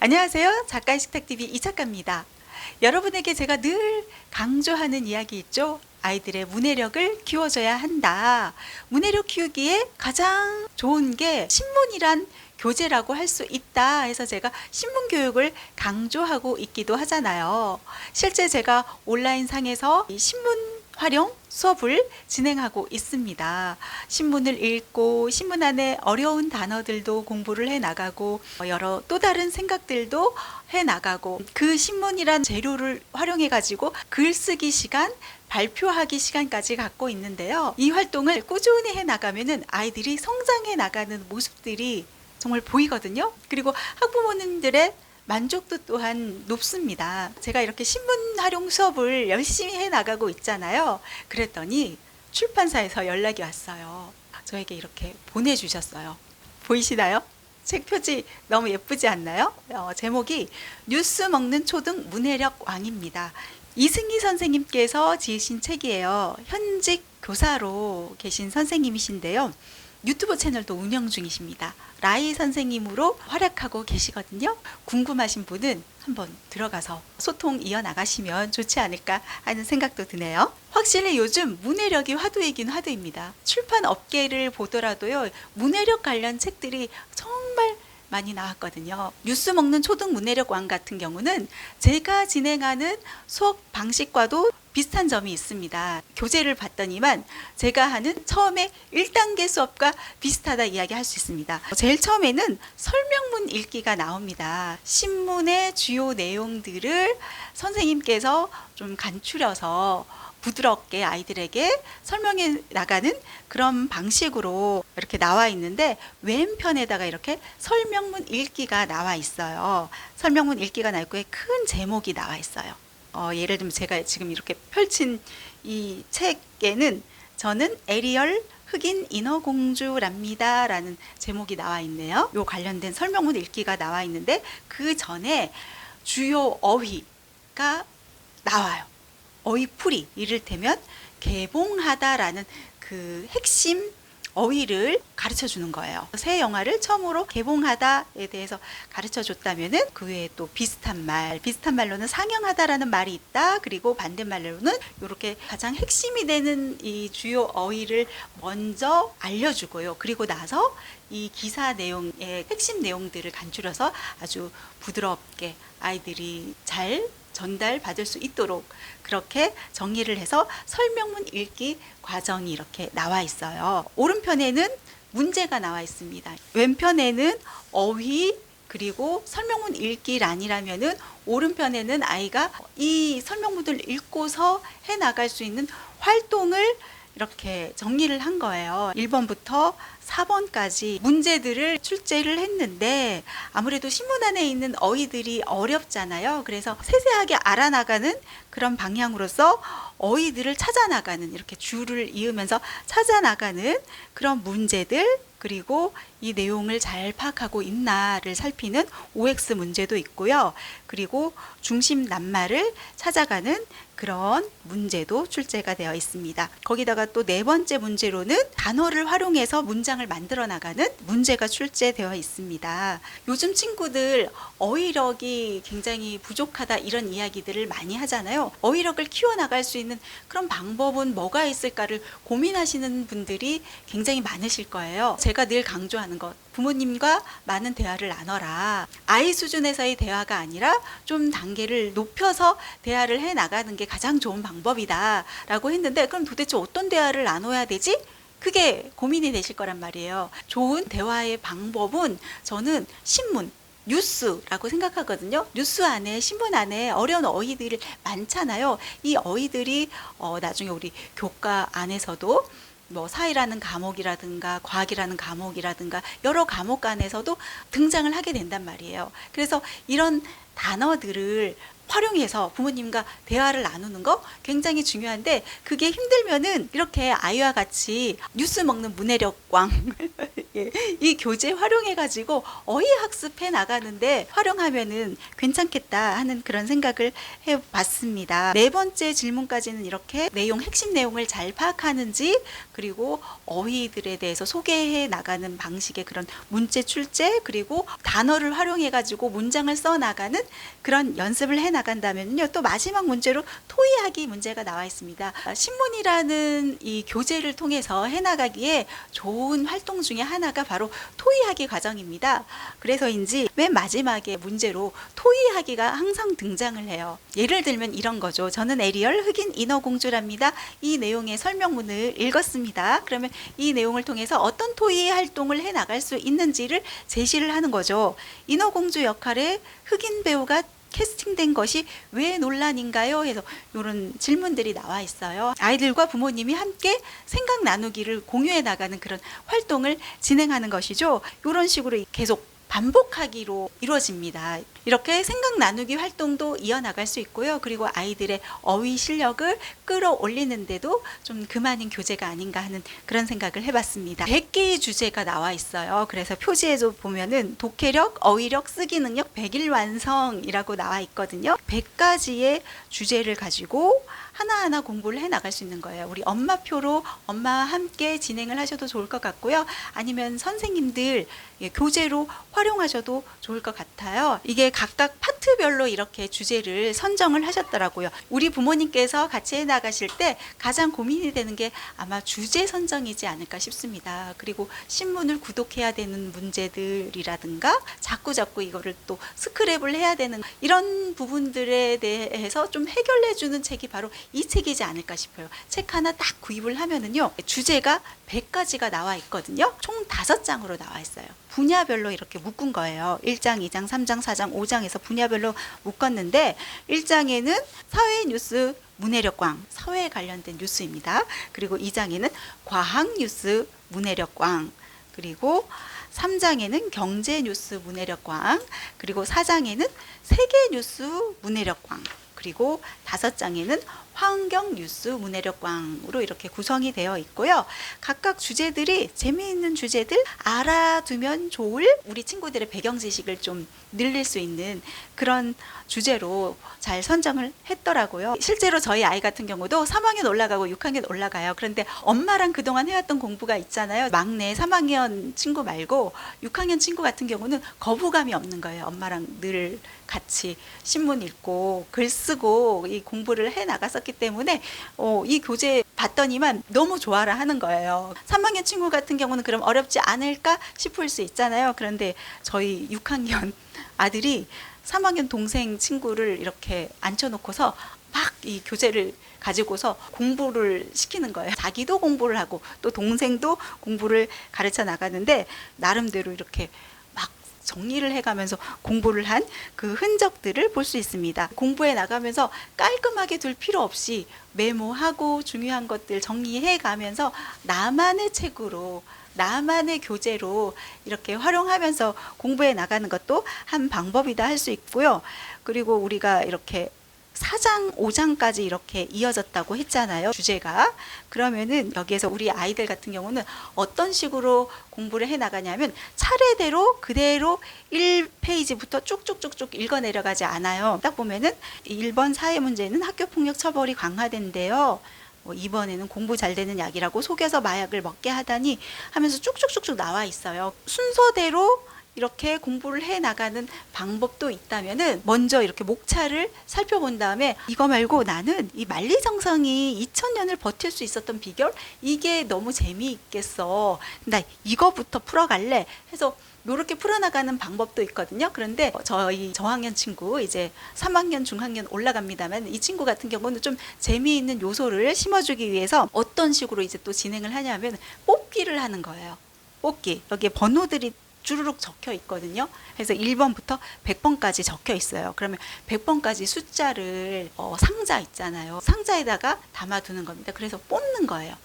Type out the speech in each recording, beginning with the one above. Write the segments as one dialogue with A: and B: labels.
A: 안녕하세요. 작가의 식탁TV 이작가입니다. 여러분에게 제가 늘 강조하는 이야기 있죠? 아이들의 문해력을 키워줘야 한다. 문해력 키우기에 가장 좋은 게 신문이란 교재라고 할 수 있다 해서 제가 신문 교육을 강조하고 있기도 하잖아요. 실제 제가 온라인 상에서 이 신문 활용 수업을 진행하고 있습니다. 신문을 읽고 신문 안에 어려운 단어들도 공부를 해 나가고 여러 또 다른 생각들도 해 나가고 그 신문이란 재료를 활용해 가지고 글쓰기 시간, 발표하기 시간까지 갖고 있는데요. 이 활동을 꾸준히 해 나가면은 아이들이 성장해 나가는 모습들이 정말 보이거든요. 그리고 학부모님들의 만족도 또한 높습니다. 제가 이렇게 신문 활용 수업을 열심히 해 나가고 있잖아요. 그랬더니 출판사에서 연락이 왔어요. 저에게 이렇게 보내주셨어요. 보이시나요? 책 표지 너무 예쁘지 않나요? 제목이 뉴스 먹는 초등 문해력 왕입니다. 이승희 선생님께서 지으신 책이에요. 현직 교사로 계신 선생님이신데요. 유튜브 채널도 운영 중이십니다. 라이 선생님으로 활약하고 계시거든요. 궁금하신 분은 한번 들어가서 소통 이어나가시면 좋지 않을까 하는 생각도 드네요. 확실히 요즘 문해력이 화두이긴 화두입니다. 출판 업계를 보더라도요, 문해력 관련 책들이 정말 많이 나왔거든요. 뉴스 먹는 초등 문해력 왕 같은 경우는 제가 진행하는 수업 방식과도 비슷한 점이 있습니다. 교재를 봤더니만 제가 하는 처음에 1단계 수업과 비슷하다 이야기할 수 있습니다. 제일 처음에는 설명문 읽기가 나옵니다. 신문의 주요 내용들을 선생님께서 좀 간추려서 부드럽게 아이들에게 설명해 나가는 그런 방식으로 이렇게 나와 있는데 왼편에다가 이렇게 설명문 읽기가 나와 있어요. 설명문 읽기가 나와 있고 큰 제목이 나와 있어요. 예를 들면 제가 지금 이렇게 펼친 이 책에는 저는 에리얼 흑인 인어공주랍니다 라는 제목이 나와 있네요. 요 관련된 설명문 읽기가 나와 있는데 그 전에 주요 어휘가 나와요. 어휘풀이, 이를테면 개봉하다라는 그 핵심 어휘를 가르쳐 주는 거예요. 새 영화를 처음으로 개봉하다에 대해서 가르쳐 줬다면은 그 외에 또 비슷한 말로는 상영하다라는 말이 있다. 그리고 반대말로는 이렇게 가장 핵심이 되는 이 주요 어휘를 먼저 알려주고요. 그리고 나서 이 기사 내용의 핵심 내용들을 간추려서 아주 부드럽게 아이들이 잘 전달받을 수 있도록 그렇게 정리를 해서 설명문 읽기 과정이 이렇게 나와 있어요. 오른편에는 문제가 나와 있습니다. 왼편에는 어휘 그리고 설명문 읽기란이라면은 오른편에는 아이가 이 설명문을 읽고서 해 나갈 수 있는 활동을 이렇게 정리를 한 거예요. 1번부터 4번까지 문제들을 출제를 했는데 아무래도 신문 안에 있는 어휘들이 어렵잖아요. 그래서 세세하게 알아나가는 그런 방향으로서 어휘들을 찾아나가는, 이렇게 줄을 이으면서 찾아나가는 그런 문제들, 그리고 이 내용을 잘 파악하고 있나를 살피는 OX 문제도 있고요. 그리고 중심 낱말을 찾아가는 그런 문제도 출제가 되어 있습니다. 거기다가 또 네 번째 문제로는 단어를 활용해서 문장을 만들어 나가는 문제가 출제되어 있습니다. 요즘 친구들 어휘력이 굉장히 부족하다 이런 이야기들을 많이 하잖아요. 어휘력을 키워나갈 수 있는 그런 방법은 뭐가 있을까를 고민하시는 분들이 굉장히 많으실 거예요. 제가 늘 강조하는 것, 부모님과 많은 대화를 나눠라. 아이 수준에서의 대화가 아니라 좀 단계를 높여서 대화를 해 나가는 게 가장 좋은 방법이다 라고 했는데, 그럼 도대체 어떤 대화를 나눠야 되지? 그게 고민이 되실 거란 말이에요. 좋은 대화의 방법은 저는 신문, 뉴스라고 생각하거든요. 뉴스 안에, 신문 안에 어려운 어휘들이 많잖아요. 이 어휘들이 나중에 우리 교과 안에서도 뭐 사회라는 과목이라든가 과학이라는 과목이라든가 여러 과목 안에서도 등장을 하게 된단 말이에요. 그래서 이런 단어들을 활용해서 부모님과 대화를 나누는 거 굉장히 중요한데, 그게 힘들면은 이렇게 아이와 같이 뉴스 먹는 문해력광 예, 이 교재 활용해 가지고 어휘 학습해 나가는데 활용하면은 괜찮겠다 하는 그런 생각을 해 봤습니다. 네 번째 질문까지는 이렇게 핵심 내용을 잘 파악하는지, 그리고 어휘들에 대해서 소개해 나가는 방식의 그런 문제 출제, 그리고 단어를 활용해 가지고 문장을 써 나가는 그런 연습을 해 나간다면요, 또 마지막 문제로 토의하기 문제가 나와 있습니다. 신문이라는 이 교재를 통해서 해 나가기에 좋은 활동 중에 하나가 바로 토의하기 과정입니다. 그래서인지 맨 마지막에 문제로 토의하기가 항상 등장을 해요. 예를 들면 이런 거죠. 저는 에리얼 흑인 인어공주랍니다. 이 내용의 설명문을 읽었습니다. 그러면 이 내용을 통해서 어떤 토의 활동을 해 나갈 수 있는지를 제시를 하는 거죠. 인어공주 역할에 흑인 배우가 캐스팅된 것이 왜 논란인가요? 해서 이런 질문들이 나와 있어요. 아이들과 부모님이 함께 생각 나누기를 공유해 나가는 그런 활동을 진행하는 것이죠. 이런 식으로 계속 반복하기로 이루어집니다. 이렇게 생각 나누기 활동도 이어나갈 수 있고요. 그리고 아이들의 어휘 실력을 끌어올리는데도 좀 그만인 교재가 아닌가 하는 그런 생각을 해봤습니다. 100개의 주제가 나와 있어요. 그래서 표지에도 보면은 독해력, 어휘력, 쓰기 능력 100일 완성이라고 나와 있거든요. 100가지의 주제를 가지고 하나하나 공부를 해 나갈 수 있는 거예요. 우리 엄마표로 엄마와 함께 진행을 하셔도 좋을 것 같고요. 아니면 선생님들 교재로 활용하셔도 좋을 것 같아요. 이게 각각 파트별로 이렇게 주제를 선정을 하셨더라고요. 우리 부모님께서 같이 해 나가실 때 가장 고민이 되는 게 아마 주제 선정이지 않을까 싶습니다. 그리고 신문을 구독해야 되는 문제들이라든가 자꾸 이거를 또 스크랩을 해야 되는 이런 부분들에 대해서 좀 해결해 주는 책이 바로 이 책이지 않을까 싶어요. 책 하나 딱 구입을 하면은요, 주제가 100가지가 나와 있거든요. 총 5장으로 나와 있어요. 분야별로 이렇게 묶은 거예요. 1장, 2장, 3장, 4장, 5장에서 분야별로 묶었는데 1장에는 사회 뉴스 문해력광, 사회에 관련된 뉴스입니다. 그리고 2장에는 과학 뉴스 문해력광, 그리고 3장에는 경제 뉴스 문해력광, 그리고 4장에는 세계 뉴스 문해력광, 그리고 5장에는 환경 뉴스 문해력광으로 이렇게 구성이 되어 있고요. 각각 주제들이 재미있는 주제들, 알아두면 좋을 우리 친구들의 배경 지식을 좀 늘릴 수 있는 그런 주제로 잘 선정을 했더라고요. 실제로 저희 아이 같은 경우도 3학년 올라가고 6학년 올라가요. 그런데 엄마랑 그동안 해왔던 공부가 있잖아요. 막내 3학년 친구 말고 6학년 친구 같은 경우는 거부감이 없는 거예요. 엄마랑 늘 같이 신문 읽고 글 쓰고 이 공부를 해 나갔었기 때문에 이 교재 봤더니만 너무 좋아라 하는 거예요. 3학년 친구 같은 경우는 그럼 어렵지 않을까 싶을 수 있잖아요. 그런데 저희 6학년 아들이 3학년 동생 친구를 이렇게 앉혀놓고서 막 이 교재를 가지고서 공부를 시키는 거예요. 자기도 공부를 하고 또 동생도 공부를 가르쳐 나가는데 나름대로 이렇게 막 정리를 해가면서 공부를 한 그 흔적들을 볼 수 있습니다. 공부해 나가면서 깔끔하게 둘 필요 없이 메모하고 중요한 것들 정리해 가면서 나만의 책으로, 나만의 교재로 이렇게 활용하면서 공부해 나가는 것도 한 방법이다 할 수 있고요. 그리고 우리가 이렇게 4장, 5장까지 이렇게 이어졌다고 했잖아요, 주제가. 그러면은 여기에서 우리 아이들 같은 경우는 어떤 식으로 공부를 해 나가냐면 차례대로 그대로 1페이지부터 쭉쭉쭉쭉 읽어 내려가지 않아요. 딱 보면은 1번 사회 문제는 학교폭력 처벌이 강화된대요. 2번에는 공부 잘 되는 약이라고 속여서 마약을 먹게 하다니 하면서 쭉쭉쭉쭉 나와 있어요. 순서대로 이렇게 공부를 해 나가는 방법도 있다면은 먼저 이렇게 목차를 살펴본 다음에 이거 말고 나는 이 만리장성이 2000년을 버틸 수 있었던 비결, 이게 너무 재미있겠어, 나 이거부터 풀어갈래 해서 이렇게 풀어나가는 방법도 있거든요. 그런데 저희 저학년 친구 이제 3학년 중학년 올라갑니다만 이 친구 같은 경우는 좀 재미있는 요소를 심어주기 위해서 어떤 식으로 이제 또 진행을 하냐면 뽑기를 하는 거예요. 뽑기, 여기에 번호들이 주르륵 적혀 있거든요. 그래서 1번부터 100번까지 적혀 있어요. 그러면 100번까지 숫자를 상자 있잖아요. 상자에다가 담아두는 겁니다. 그래서 뽑는 거예요.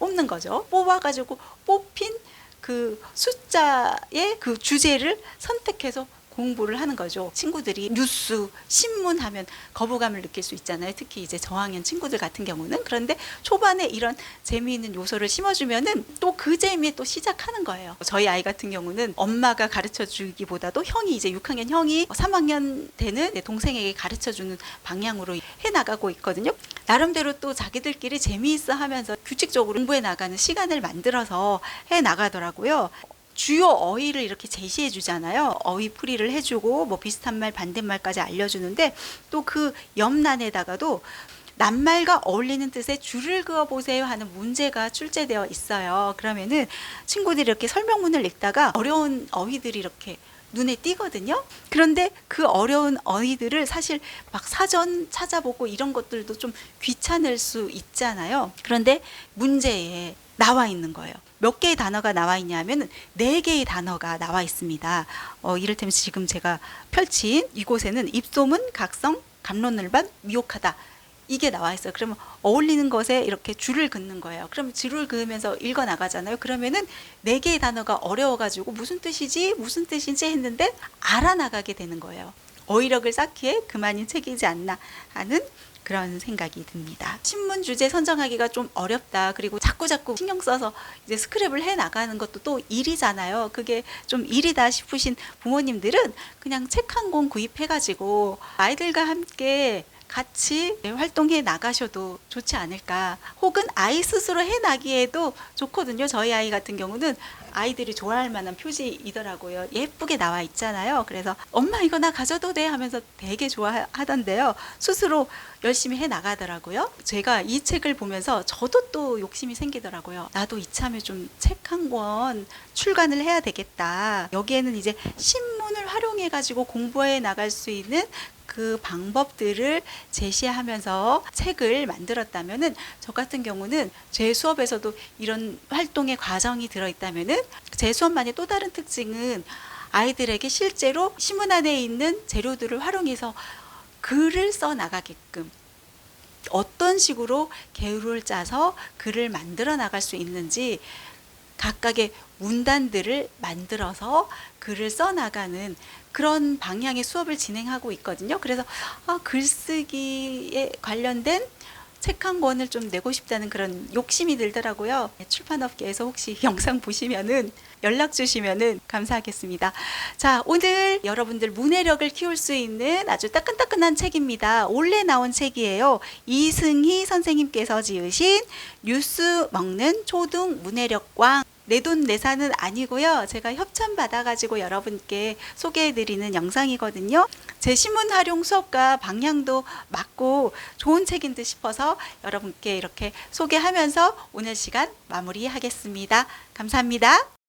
A: 뽑는 거죠. 뽑아가지고 뽑힌 그 숫자의 그 주제를 선택해서 공부를 하는 거죠. 친구들이 뉴스, 신문 하면 거부감을 느낄 수 있잖아요. 특히 이제 저학년 친구들 같은 경우는. 그런데 초반에 이런 재미있는 요소를 심어주면은 또 그 재미에 또 시작하는 거예요. 저희 아이 같은 경우는 엄마가 가르쳐 주기보다도 형이 이제 6학년 형이 3학년 되는 동생에게 가르쳐 주는 방향으로 해 나가고 있거든요. 나름대로 또 자기들끼리 재미있어 하면서 규칙적으로 공부해 나가는 시간을 만들어서 해 나가더라고요. 주요 어휘를 이렇게 제시해 주잖아요. 어휘 풀이를 해주고 뭐 비슷한 말 반대말까지 알려주는데 또 그 옆란에다가도 낱말과 어울리는 뜻의 줄을 그어 보세요 하는 문제가 출제되어 있어요. 그러면은 친구들이 이렇게 설명문을 읽다가 어려운 어휘들이 이렇게 눈에 띄거든요. 그런데 그 어려운 어휘들을 사실 막 사전 찾아보고 이런 것들도 좀 귀찮을 수 있잖아요. 그런데 문제에 나와 있는 거예요. 몇 개의 단어가 나와 있냐면 4개의 단어가 나와 있습니다. 이를테면 지금 제가 펼친 이곳에는 입소문, 각성, 갑론을반, 미혹하다. 이게 나와 있어요. 그러면 어울리는 것에 이렇게 줄을 긋는 거예요. 그럼 줄을 그으면서 읽어 나가잖아요. 그러면은 4개의 단어가 어려워가지고 무슨 뜻이지? 무슨 뜻인지 했는데 알아나가게 되는 거예요. 어휘력을 쌓기에 그만인 책이지 않나 하는 그런 생각이 듭니다. 신문 주제 선정하기가 좀 어렵다. 그리고 자꾸 신경 써서 이제 스크랩을 해 나가는 것도 또 일이잖아요. 그게 좀 일이다 싶으신 부모님들은 그냥 책 한 권 구입해가지고 아이들과 함께 같이 활동해 나가셔도 좋지 않을까. 혹은 아이 스스로 해 나기에도 좋거든요. 저희 아이 같은 경우는 아이들이 좋아할 만한 표지이더라고요. 예쁘게 나와 있잖아요. 그래서 엄마 이거 나 가져도 돼 하면서 되게 좋아하던데요. 스스로 열심히 해 나가더라고요. 제가 이 책을 보면서 저도 또 욕심이 생기더라고요. 나도 이참에 좀 책 한 권 출간을 해야 되겠다. 여기에는 이제 신문을 활용해 가지고 공부해 나갈 수 있는 그 방법들을 제시하면서 책을 만들었다면은 저 같은 경우는 제 수업에서도 이런 활동의 과정이 들어있다면은 제 수업만의 또 다른 특징은 아이들에게 실제로 신문 안에 있는 재료들을 활용해서 글을 써 나가게끔 어떤 식으로 계율을 짜서 글을 만들어 나갈 수 있는지 각각의 문단들을 만들어서 글을 써나가는 그런 방향의 수업을 진행하고 있거든요. 그래서 글쓰기에 관련된 책 한 권을 좀 내고 싶다는 그런 욕심이 들더라고요. 출판업계에서 혹시 영상 보시면은 연락 주시면은 감사하겠습니다. 자, 오늘 여러분들 문해력을 키울 수 있는 아주 따끈따끈한 책입니다. 올해 나온 책이에요. 이승희 선생님께서 지으신 뉴스 먹는 초등 문해력광. 내돈내산은 아니고요. 제가 협찬 받아가지고 여러분께 소개해드리는 영상이거든요. 제 신문 활용 수업과 방향도 맞고 좋은 책인 듯 싶어서 여러분께 이렇게 소개하면서 오늘 시간 마무리하겠습니다. 감사합니다.